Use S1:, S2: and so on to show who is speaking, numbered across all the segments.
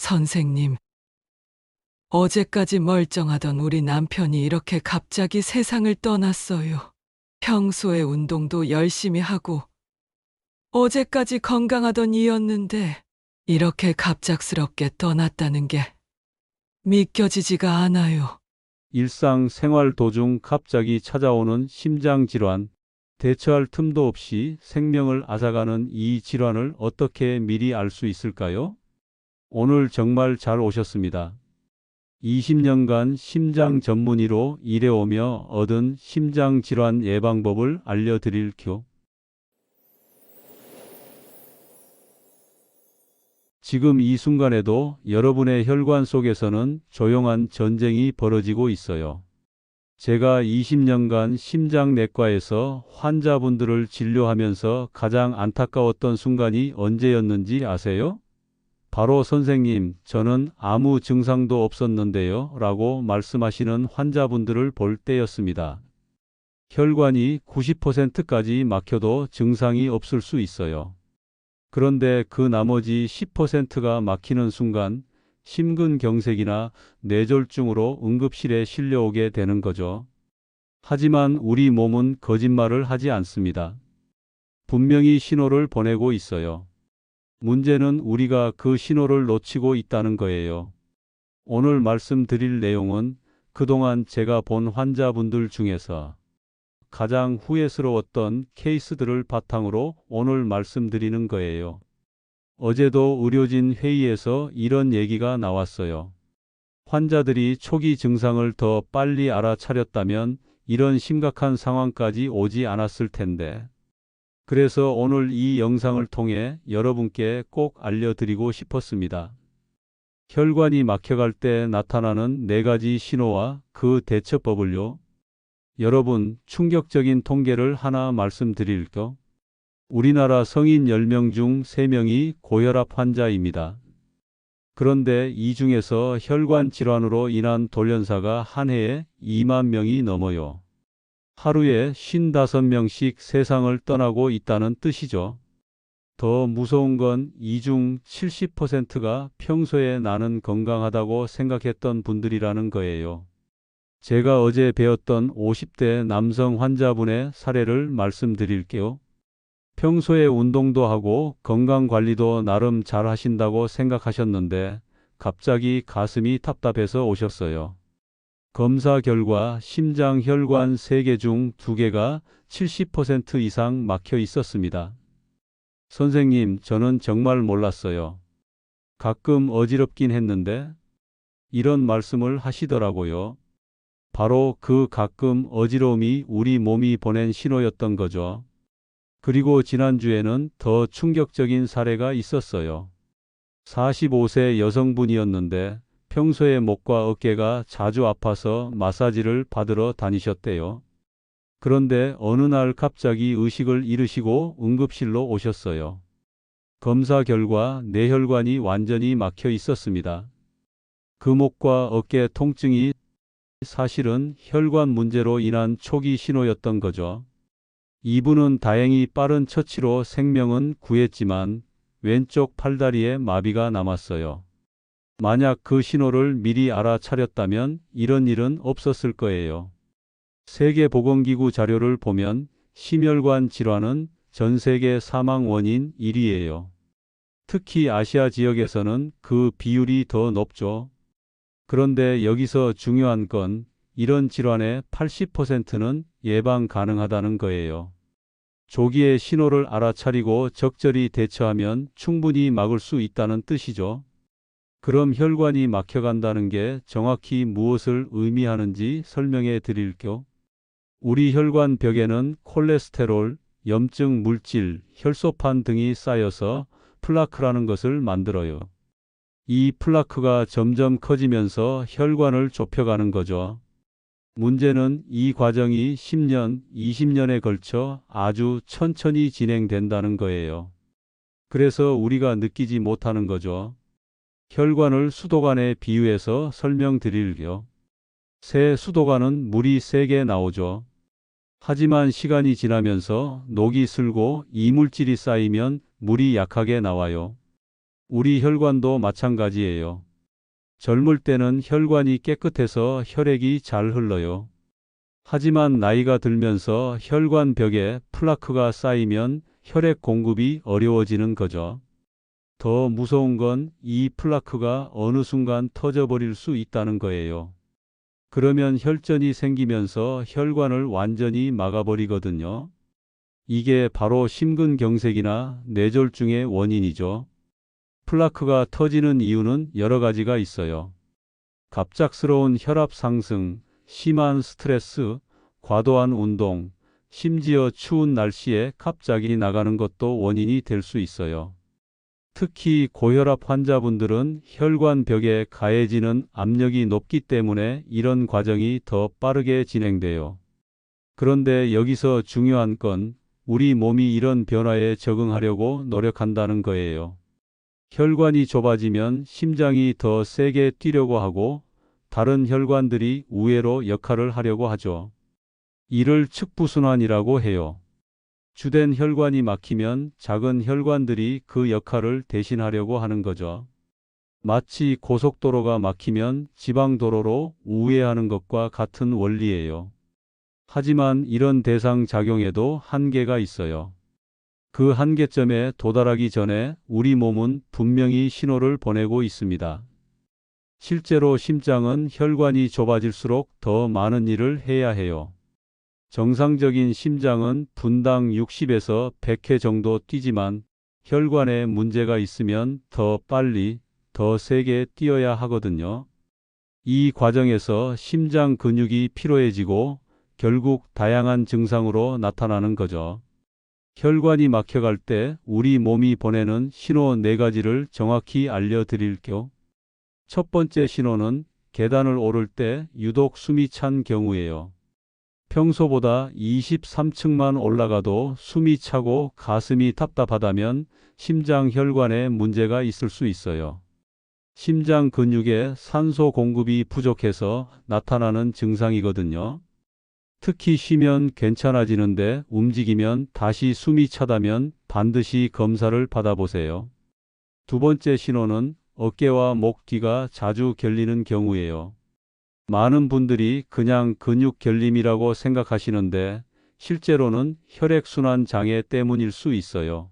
S1: 선생님, 어제까지 멀쩡하던 우리 남편이 이렇게 갑자기 세상을 떠났어요. 평소에 운동도 열심히 하고 어제까지 건강하던 이였는데 이렇게 갑작스럽게 떠났다는 게 믿겨지지가 않아요.
S2: 일상생활 도중 갑자기 찾아오는 심장질환, 대처할 틈도 없이 생명을 앗아가는 이 질환을 어떻게 미리 알 수 있을까요? 오늘 정말 잘 오셨습니다. 20년간 심장 전문의로 일해오며 얻은 심장질환 예방법을 알려드릴 교. 지금 이 순간에도 여러분의 혈관 속에서는 조용한 전쟁이 벌어지고 있어요. 제가 20년간 심장내과에서 환자분들을 진료하면서 가장 안타까웠던 순간이 언제였는지 아세요? 바로 선생님, 저는 아무 증상도 없었는데요 라고 말씀하시는 환자분들을 볼 때였습니다. 혈관이 90%까지 막혀도 증상이 없을 수 있어요. 그런데 그 나머지 10%가 막히는 순간 심근경색이나 뇌졸중으로 응급실에 실려오게 되는 거죠. 하지만 우리 몸은 거짓말을 하지 않습니다. 분명히 신호를 보내고 있어요. 문제는 우리가 그 신호를 놓치고 있다는 거예요. 오늘 말씀드릴 내용은 그동안 제가 본 환자분들 중에서 가장 후회스러웠던 케이스들을 바탕으로 오늘 말씀드리는 거예요. 어제도 의료진 회의에서 이런 얘기가 나왔어요. 환자들이 초기 증상을 더 빨리 알아차렸다면 이런 심각한 상황까지 오지 않았을 텐데. 그래서 오늘 이 영상을 통해 여러분께 꼭 알려드리고 싶었습니다. 혈관이 막혀갈 때 나타나는 4가지 신호와 그 대처법을요. 여러분, 충격적인 통계를 하나 말씀드릴게요. 우리나라 성인 10명 중 3명이 고혈압 환자입니다. 그런데 이 중에서 혈관 질환으로 인한 돌연사가 한 해에 2만 명이 넘어요. 하루에 55명씩 세상을 떠나고 있다는 뜻이죠. 더 무서운 건 이 중 70%가 평소에 나는 건강하다고 생각했던 분들이라는 거예요. 제가 어제 배웠던 50대 남성 환자분의 사례를 말씀드릴게요. 평소에 운동도 하고 건강관리도 나름 잘 하신다고 생각하셨는데 갑자기 가슴이 답답해서 오셨어요. 검사 결과 심장 혈관 3개 중 2개가 70% 이상 막혀 있었습니다. 선생님, 저는 정말 몰랐어요. 가끔 어지럽긴 했는데 이런 말씀을 하시더라고요. 바로 그 가끔 어지러움이 우리 몸이 보낸 신호였던 거죠. 그리고 지난주에는 더 충격적인 사례가 있었어요. 45세 여성분이었는데 평소에 목과 어깨가 자주 아파서 마사지를 받으러 다니셨대요. 그런데 어느 날 갑자기 의식을 잃으시고 응급실로 오셨어요. 검사 결과 뇌혈관이 완전히 막혀 있었습니다. 그 목과 어깨 통증이 사실은 혈관 문제로 인한 초기 신호였던 거죠. 이분은 다행히 빠른 처치로 생명은 구했지만 왼쪽 팔다리에 마비가 남았어요. 만약 그 신호를 미리 알아차렸다면 이런 일은 없었을 거예요. 세계보건기구 자료를 보면 심혈관 질환은 전 세계 사망 원인 1위예요. 특히 아시아 지역에서는 그 비율이 더 높죠. 그런데 여기서 중요한 건 이런 질환의 80%는 예방 가능하다는 거예요. 조기에 신호를 알아차리고 적절히 대처하면 충분히 막을 수 있다는 뜻이죠. 그럼 혈관이 막혀간다는 게 정확히 무엇을 의미하는지 설명해 드릴게요. 우리 혈관 벽에는 콜레스테롤, 염증 물질, 혈소판 등이 쌓여서 플라크라는 것을 만들어요. 이 플라크가 점점 커지면서 혈관을 좁혀가는 거죠. 문제는 이 과정이 10년, 20년에 걸쳐 아주 천천히 진행된다는 거예요. 그래서 우리가 느끼지 못하는 거죠. 혈관을 수도관에 비유해서 설명드릴게요. 새 수도관은 물이 세게 나오죠. 하지만 시간이 지나면서 녹이 슬고 이물질이 쌓이면 물이 약하게 나와요. 우리 혈관도 마찬가지예요. 젊을 때는 혈관이 깨끗해서 혈액이 잘 흘러요. 하지만 나이가 들면서 혈관 벽에 플라크가 쌓이면 혈액 공급이 어려워지는 거죠. 더 무서운 건 이 플라크가 어느 순간 터져버릴 수 있다는 거예요. 그러면 혈전이 생기면서 혈관을 완전히 막아버리거든요. 이게 바로 심근경색이나 뇌졸중의 원인이죠. 플라크가 터지는 이유는 여러 가지가 있어요. 갑작스러운 혈압 상승, 심한 스트레스, 과도한 운동, 심지어 추운 날씨에 갑자기 나가는 것도 원인이 될 수 있어요. 특히 고혈압 환자분들은 혈관 벽에 가해지는 압력이 높기 때문에 이런 과정이 더 빠르게 진행돼요. 그런데 여기서 중요한 건 우리 몸이 이런 변화에 적응하려고 노력한다는 거예요. 혈관이 좁아지면 심장이 더 세게 뛰려고 하고 다른 혈관들이 우회로 역할을 하려고 하죠. 이를 측부순환이라고 해요. 주된 혈관이 막히면 작은 혈관들이 그 역할을 대신하려고 하는 거죠. 마치 고속도로가 막히면 지방도로로 우회하는 것과 같은 원리예요. 하지만 이런 대상 작용에도 한계가 있어요. 그 한계점에 도달하기 전에 우리 몸은 분명히 신호를 보내고 있습니다. 실제로 심장은 혈관이 좁아질수록 더 많은 일을 해야 해요. 정상적인 심장은 분당 60에서 100회 정도 뛰지만 혈관에 문제가 있으면 더 빨리, 더 세게 뛰어야 하거든요. 이 과정에서 심장 근육이 피로해지고 결국 다양한 증상으로 나타나는 거죠. 혈관이 막혀갈 때 우리 몸이 보내는 신호 4가지를 정확히 알려드릴게요. 첫 번째 신호는 계단을 오를 때 유독 숨이 찬 경우예요. 평소보다 23층만 올라가도 숨이 차고 가슴이 답답하다면 심장 혈관에 문제가 있을 수 있어요. 심장 근육에 산소 공급이 부족해서 나타나는 증상이거든요. 특히 쉬면 괜찮아지는데 움직이면 다시 숨이 차다면 반드시 검사를 받아보세요. 두 번째 신호는 어깨와 목 뒤가 자주 결리는 경우예요. 많은 분들이 그냥 근육 결림이라고 생각하시는데 실제로는 혈액순환 장애 때문일 수 있어요.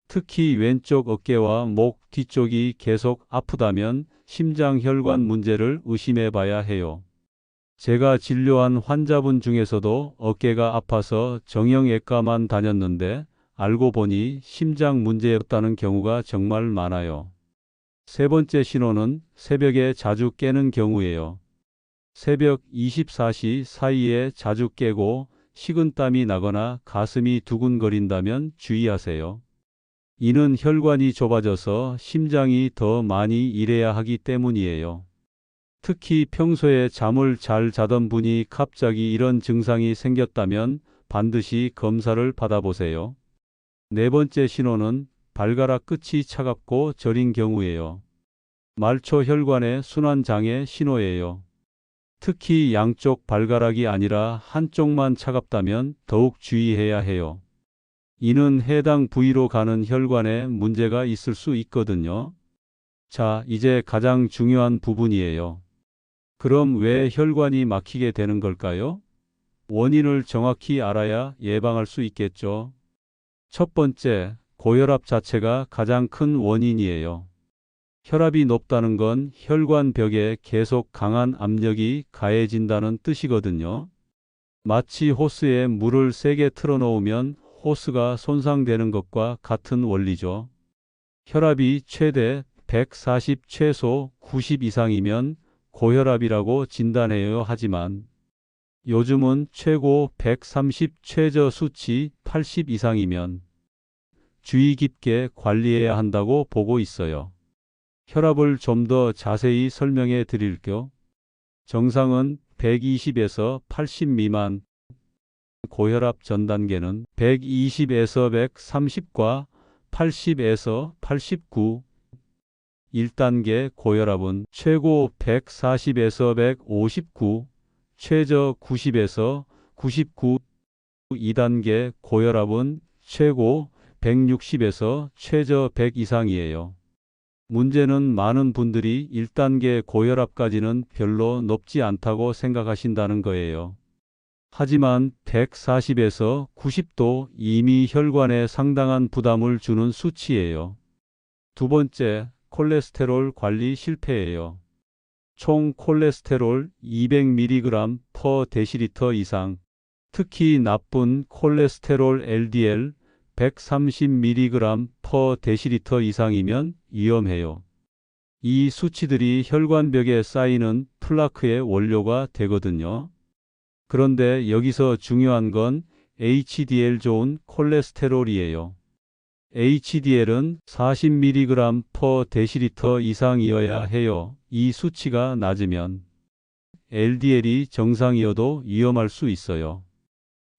S2: 특히 왼쪽 어깨와 목 뒤쪽이 계속 아프다면 심장혈관 문제를 의심해 봐야 해요. 제가 진료한 환자분 중에서도 어깨가 아파서 정형외과만 다녔는데 알고 보니 심장 문제였다는 경우가 정말 많아요. 세 번째 신호는 새벽에 자주 깨는 경우예요. 새벽 24시 사이에 자주 깨고 식은땀이 나거나 가슴이 두근거린다면 주의하세요. 이는 혈관이 좁아져서 심장이 더 많이 일해야 하기 때문이에요. 특히 평소에 잠을 잘 자던 분이 갑자기 이런 증상이 생겼다면 반드시 검사를 받아보세요. 네 번째 신호는 발가락 끝이 차갑고 저린 경우예요. 말초 혈관의 순환 장애 신호예요. 특히 양쪽 발가락이 아니라 한쪽만 차갑다면 더욱 주의해야 해요. 이는 해당 부위로 가는 혈관에 문제가 있을 수 있거든요. 자, 이제 가장 중요한 부분이에요. 그럼 왜 혈관이 막히게 되는 걸까요? 원인을 정확히 알아야 예방할 수 있겠죠. 첫 번째, 고혈압 자체가 가장 큰 원인이에요. 혈압이 높다는 건 혈관 벽에 계속 강한 압력이 가해진다는 뜻이거든요. 마치 호스에 물을 세게 틀어놓으면 호스가 손상되는 것과 같은 원리죠. 혈압이 최대 140 최소 90 이상이면 고혈압이라고 진단해요. 하지만 요즘은 최고 130 최저 수치 80 이상이면 주의 깊게 관리해야 한다고 보고 있어요. 혈압을 좀 더 자세히 설명해 드릴게요. 정상은 120에서 80 미만, 고혈압 전 단계는 120에서 130과 80에서 89, 1단계 고혈압은 최고 140에서 159, 최저 90에서 99, 2단계 고혈압은 최고 160에서 최저 100 이상이에요. 문제는 많은 분들이 1단계 고혈압까지는 별로 높지 않다고 생각하신다는 거예요. 하지만 140에서 90도 이미 혈관에 상당한 부담을 주는 수치예요. 두 번째, 콜레스테롤 관리 실패예요. 총 콜레스테롤 200mg per 데시리터 이상, 특히 나쁜 콜레스테롤 LDL 130mg per 데시리터 이상이면 위험해요. 이 수치들이 혈관벽에 쌓이는 플라크의 원료가 되거든요. 그런데 여기서 중요한 건 HDL 좋은 콜레스테롤이에요. HDL은 40mg per 데시리터 이상이어야 해요. 이 수치가 낮으면 LDL이 정상이어도 위험할 수 있어요.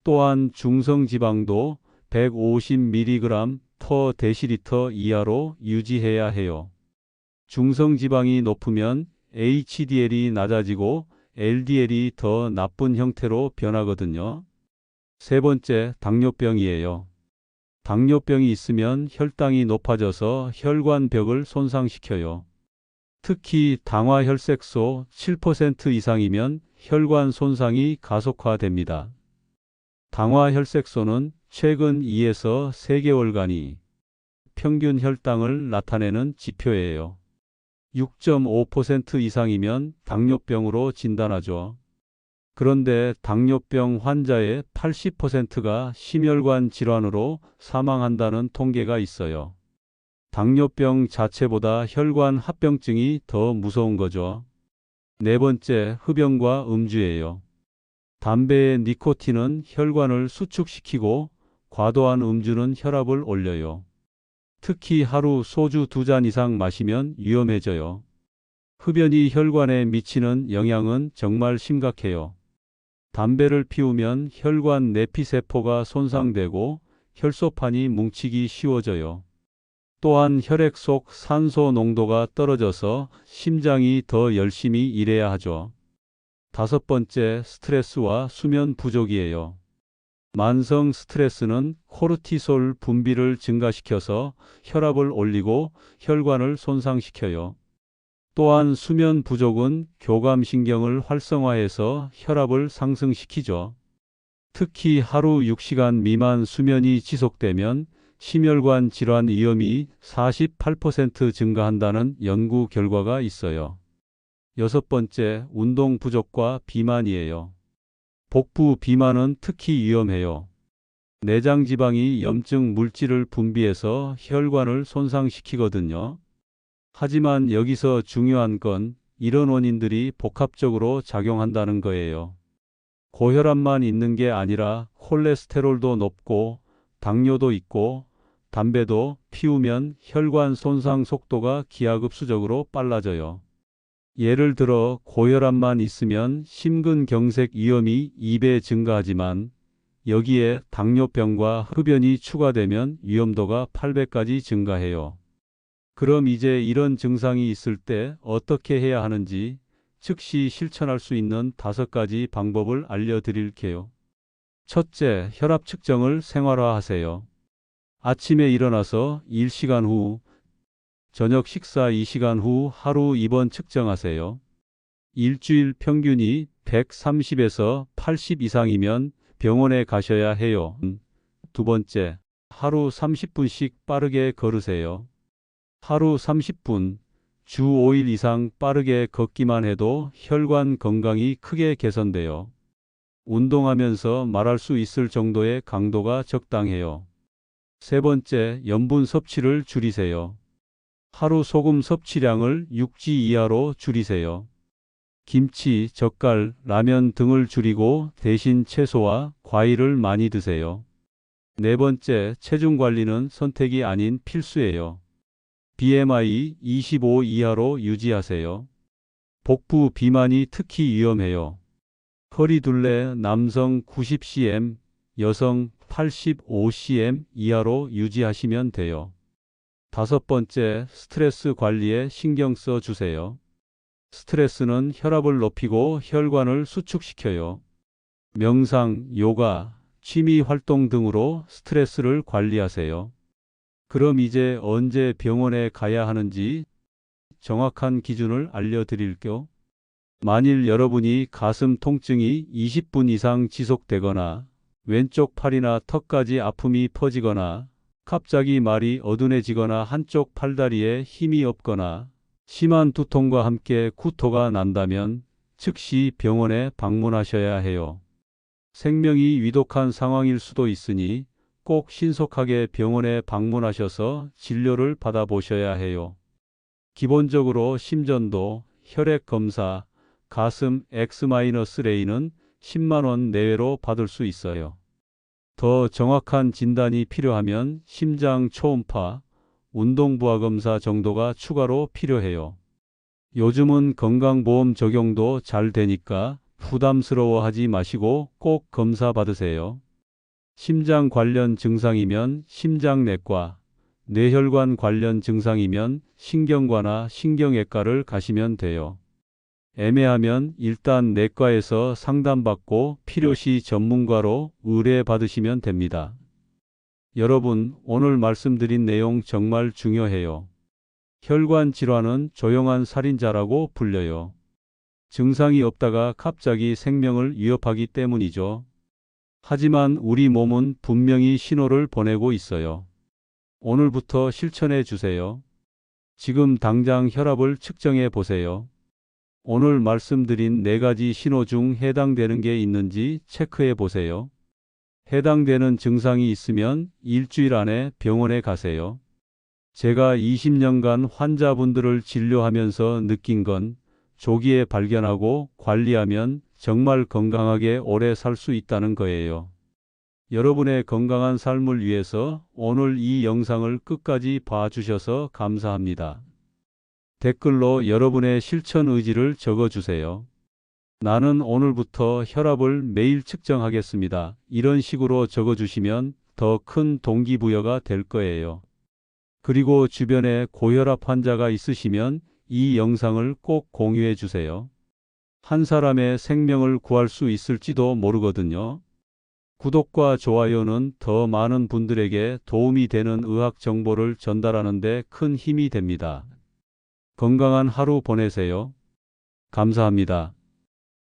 S2: 또한 중성지방도 150mg per 데시리터 이하로 유지해야 해요. 중성지방이 높으면 HDL이 낮아지고 LDL이 더 나쁜 형태로 변하거든요. 세 번째, 당뇨병이에요. 당뇨병이 있으면 혈당이 높아져서 혈관벽을 손상시켜요. 특히 당화혈색소 7% 이상이면 혈관 손상이 가속화됩니다. 당화혈색소는 최근 2에서 3개월간이 평균 혈당을 나타내는 지표예요. 6.5% 이상이면 당뇨병으로 진단하죠. 그런데 당뇨병 환자의 80%가 심혈관 질환으로 사망한다는 통계가 있어요. 당뇨병 자체보다 혈관 합병증이 더 무서운 거죠. 네 번째, 흡연과 음주예요. 담배의 니코틴은 혈관을 수축시키고 과도한 음주는 혈압을 올려요. 특히 하루 소주 2잔 이상 마시면 위험해져요. 흡연이 혈관에 미치는 영향은 정말 심각해요. 담배를 피우면 혈관 내피세포가 손상되고 혈소판이 뭉치기 쉬워져요. 또한 혈액 속 산소 농도가 떨어져서 심장이 더 열심히 일해야 하죠. 다섯 번째, 스트레스와 수면 부족이에요. 만성 스트레스는 코르티솔 분비를 증가시켜서 혈압을 올리고 혈관을 손상시켜요. 또한 수면 부족은 교감신경을 활성화해서 혈압을 상승시키죠. 특히 하루 6시간 미만 수면이 지속되면 심혈관 질환 위험이 48% 증가한다는 연구 결과가 있어요. 여섯 번째, 운동 부족과 비만이에요. 복부 비만은 특히 위험해요. 내장 지방이 염증 물질을 분비해서 혈관을 손상시키거든요. 하지만 여기서 중요한 건 이런 원인들이 복합적으로 작용한다는 거예요. 고혈압만 있는 게 아니라 콜레스테롤도 높고 당뇨도 있고 담배도 피우면 혈관 손상 속도가 기하급수적으로 빨라져요. 예를 들어 고혈압만 있으면 심근경색 위험이 2배 증가하지만 여기에 당뇨병과 흡연이 추가되면 위험도가 8배까지 증가해요. 그럼 이제 이런 증상이 있을 때 어떻게 해야 하는지 즉시 실천할 수 있는 5가지 방법을 알려드릴게요. 첫째, 혈압 측정을 생활화하세요. 아침에 일어나서 1시간 후, 저녁 식사 2시간 후 하루 입원 측정하세요. 일주일 평균이 130에서 80 이상이면 병원에 가셔야 해요. 두 번째, 하루 30분씩 빠르게 걸으세요. 하루 30분, 주 5일 이상 빠르게 걷기만 해도 혈관 건강이 크게 개선돼요. 운동하면서 말할 수 있을 정도의 강도가 적당해요. 세 번째, 염분 섭취를 줄이세요. 하루 소금 섭취량을 6지 이하로 줄이세요. 김치, 젓갈, 라면 등을 줄이고 대신 채소와 과일을 많이 드세요. 네 번째, 체중 관리는 선택이 아닌 필수예요. BMI 25 이하로 유지하세요. 복부 비만이 특히 위험해요. 허리둘레 남성 90cm, 여성 85cm 이하로 유지하시면 돼요. 다섯 번째, 스트레스 관리에 신경 써 주세요. 스트레스는 혈압을 높이고 혈관을 수축시켜요. 명상, 요가, 취미 활동 등으로 스트레스를 관리하세요. 그럼 이제 언제 병원에 가야 하는지 정확한 기준을 알려드릴게요. 만일 여러분이 가슴 통증이 20분 이상 지속되거나 왼쪽 팔이나 턱까지 아픔이 퍼지거나 갑자기 말이 어둔해지거나 한쪽 팔다리에 힘이 없거나 심한 두통과 함께 구토가 난다면 즉시 병원에 방문하셔야 해요. 생명이 위독한 상황일 수도 있으니 꼭 신속하게 병원에 방문하셔서 진료를 받아보셔야 해요. 기본적으로 심전도, 혈액 검사, 가슴 X-레이는 10만 원 내외로 받을 수 있어요. 더 정확한 진단이 필요하면 심장 초음파, 운동부하 검사 정도가 추가로 필요해요. 요즘은 건강보험 적용도 잘 되니까 부담스러워하지 마시고 꼭 검사 받으세요. 심장 관련 증상이면 심장내과, 뇌혈관 관련 증상이면 신경과나 신경외과를 가시면 돼요. 애매하면 일단 내과에서 상담받고 필요시 전문가로 의뢰받으시면 됩니다. 여러분, 오늘 말씀드린 내용 정말 중요해요. 혈관 질환은 조용한 살인자라고 불려요. 증상이 없다가 갑자기 생명을 위협하기 때문이죠. 하지만 우리 몸은 분명히 신호를 보내고 있어요. 오늘부터 실천해 주세요. 지금 당장 혈압을 측정해 보세요. 오늘 말씀드린 4가지 신호 중 해당되는 게 있는지 체크해 보세요. 해당되는 증상이 있으면 일주일 안에 병원에 가세요. 제가 20년간 환자분들을 진료하면서 느낀 건 조기에 발견하고 관리하면 정말 건강하게 오래 살 수 있다는 거예요. 여러분의 건강한 삶을 위해서 오늘 이 영상을 끝까지 봐주셔서 감사합니다. 댓글로 여러분의 실천 의지를 적어주세요. 나는 오늘부터 혈압을 매일 측정하겠습니다. 이런 식으로 적어주시면 더 큰 동기부여가 될 거예요. 그리고 주변에 고혈압 환자가 있으시면 이 영상을 꼭 공유해 주세요. 한 사람의 생명을 구할 수 있을지도 모르거든요. 구독과 좋아요는 더 많은 분들에게 도움이 되는 의학 정보를 전달하는 데 큰 힘이 됩니다. 건강한 하루 보내세요. 감사합니다.